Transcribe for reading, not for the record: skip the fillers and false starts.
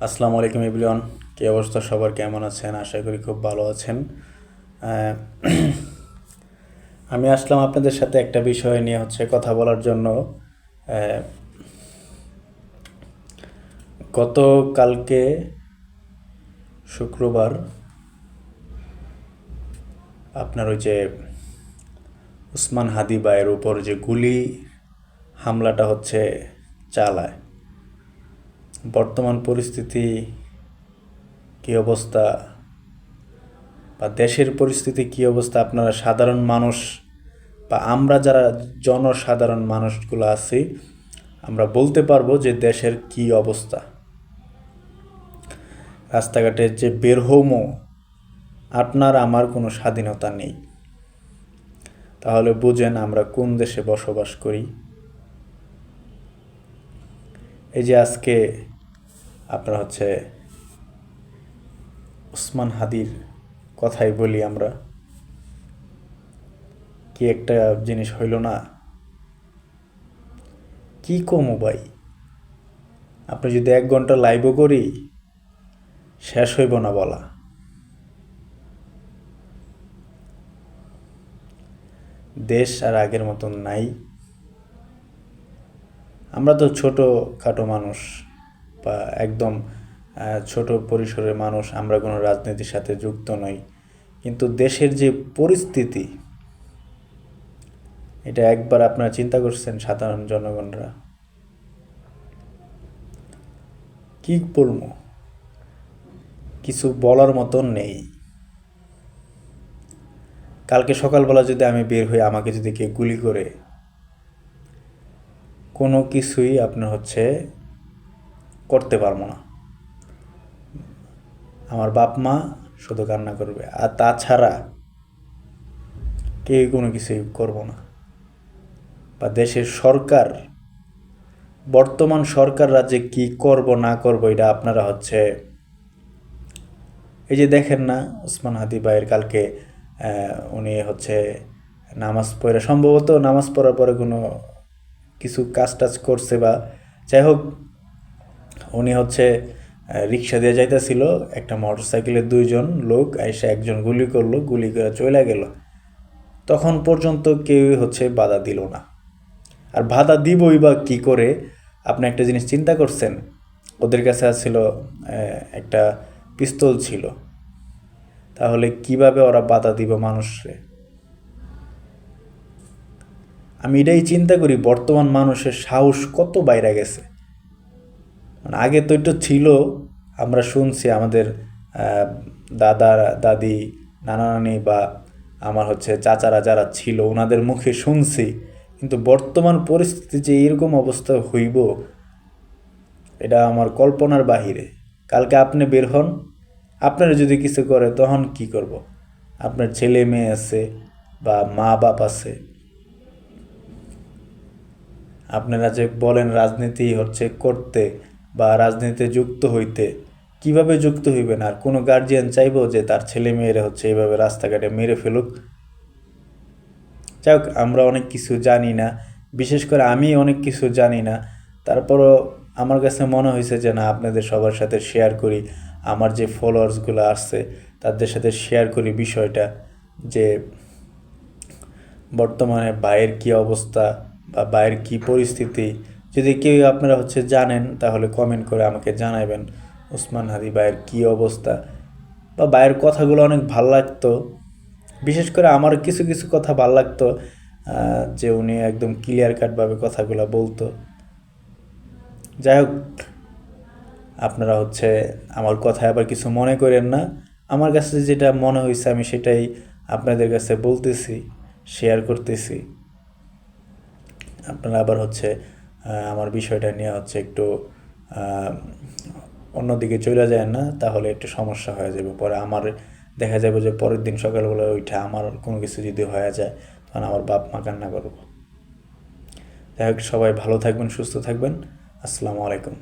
আসসালামু আলাইকুম এভরিওয়ান। কী অবস্থা সবার, কেমন আছেন? আশা করি খুব ভালো আছেন। আহ, আমি আসলাম আপনাদের সাথে একটা বিষয় নিয়ে কথা বলার জন্য। আহ, গতকালকে শুক্রবার আপনার ওই যে উসমান হাদি ভাইয়ের উপর যে গুলি হামলাটা চালায়, বর্তমান পরিস্থিতি কী অবস্থা বা দেশের পরিস্থিতি কী অবস্থা, আপনারা সাধারণ মানুষ বা আমরা যারা জনসাধারণ মানুষগুলো আছি, আমরা বলতে পারবো যে দেশের কি অবস্থা। রাস্তাঘাটে যে বের হমো, আপনার আমার কোনো স্বাধীনতা নেই। তাহলে বুঝেন আমরা কোন দেশে বসবাস করি। এই যে আজকে আপনার উসমান হাদির কথাই বলি, আমরা কি একটা জিনিস হইল না, কি কমো ভাই। আপনি যদি 1 ঘন্টা লাইভও করি, শেষ হইব না বলা। দেশ আর আগের মতন নাই। আমরা তো ছোটো খাটো মানুষ বা একদম ছোট পরিসরের মানুষ, আমরা কোনো রাজনীতির সাথে যুক্ত নই, কিন্তু দেশের যে পরিস্থিতি, এটা একবার আপনারা চিন্তা করছেন? সাধারণ জনগণরা কি বলবো, কিছু বলার মতন নেই। কালকে সকালবেলা যদি আমি বের হই, আমাকে যদি কেউ গুলি করে, কোনো কিছুই আপনার করতে পারবো না। আমার বাপ মা শুধু কান্না করবে, আর তাছাড়া কেউ কোনো কিছুই করবো না। বা দেশের সরকার, বর্তমান সরকার রাজ্যে কি করব না করব, এটা আপনারা এই যে দেখেন না, উসমান হাদি ভাইয়ের কালকে উনি নামাজ পড়ে, সম্ভবত নামাজ পড়ার পরে কোনো কিছু কাজ টাজ করছে, বা যাই হোক, উনি রিক্সা দিয়ে যাইতেছিল, একটা মোটর সাইকেলে 2জন লোক এসে একজন গুলি করলো, গুলি করে চলে গেল। তখন পর্যন্ত কেউই বাধা দিল না। আর বাধা দিবই বা কী করে? আপনি একটা জিনিস চিন্তা করছেন? ওদের কাছে ছিল একটা পিস্তল ছিল, তাহলে কিভাবে ওরা বাধা দিব মানুষরে? আমি এটাই চিন্তা করি, বর্তমান মানুষের সাহস কত বাইরে গেছে। মানে আগে তো এটা ছিল, আমরা শুনছি আমাদের দাদা দাদি, নানা নানি বা আমার চাচারা যারা ছিল, ওনাদের মুখে শুনছি। কিন্তু বর্তমান পরিস্থিতি যে এরকম অবস্থা হইব, এটা আমার কল্পনার বাহিরে। কালকে আপনি বের হন, আপনারা যদি কিছু করে, তখন কি করব? আপনার ছেলে মেয়ে আছে বা মা বাপ আছে, আপনারা যে বলেন রাজনীতি করতে বা রাজনীতিতে যুক্ত হইতে, কিভাবে যুক্ত হইবেন? আর কোনো গার্জিয়ান চাইবো যে তার ছেলে মেয়েরা এইভাবে রাস্তাঘাটে মেরে ফেলুক? যাই হোক, আমরা অনেক কিছু জানি না, বিশেষ করে আমি অনেক কিছু জানি না। তারপরও আমার কাছে মনে হয়েছে যে না, আপনাদের সবার সাথে শেয়ার করি, আমার যে ফলোয়ার্সগুলো আসছে তাদের সাথে শেয়ার করি বিষয়টা, যে বর্তমানে ভাইয়ের কী অবস্থা বা ভাইয়ের কী পরিস্থিতি। যদি কেউ আপনারা জানেন, তাহলে কমেন্ট করে আমাকে জানাবেন উসমান হাদি ভাইয়ের কী অবস্থা। বা ভাইয়ের কথাগুলো অনেক ভাল লাগতো, বিশেষ করে আমার কিছু কিছু কথা ভাল লাগতো, যে উনি একদম ক্লিয়ার কাটভাবে কথাগুলো বলতো। যাই হোক, আপনারা আমার কথায় আবার কিছু মনে করেন না। আমার কাছে যেটা মনে হয়েছে আমি সেটাই আপনাদের কাছে বলতেছি, শেয়ার করতেছি। আপনারা আবার আমার বিষয়টা নিয়ে একটু অন্যদিকে চলে যায় না, তাহলে একটু সমস্যা হয়ে যাবে। পরে আমার দেখা যাবে যে পরের দিন সকালবেলা ওইটা আমার কোনো কিছু যদি হয়ে যায়, তখন আমার বাপ মা কান্না করব। যাই হোক, সবাই ভালো থাকবেন, সুস্থ থাকবেন। আসসালামু আলাইকুম।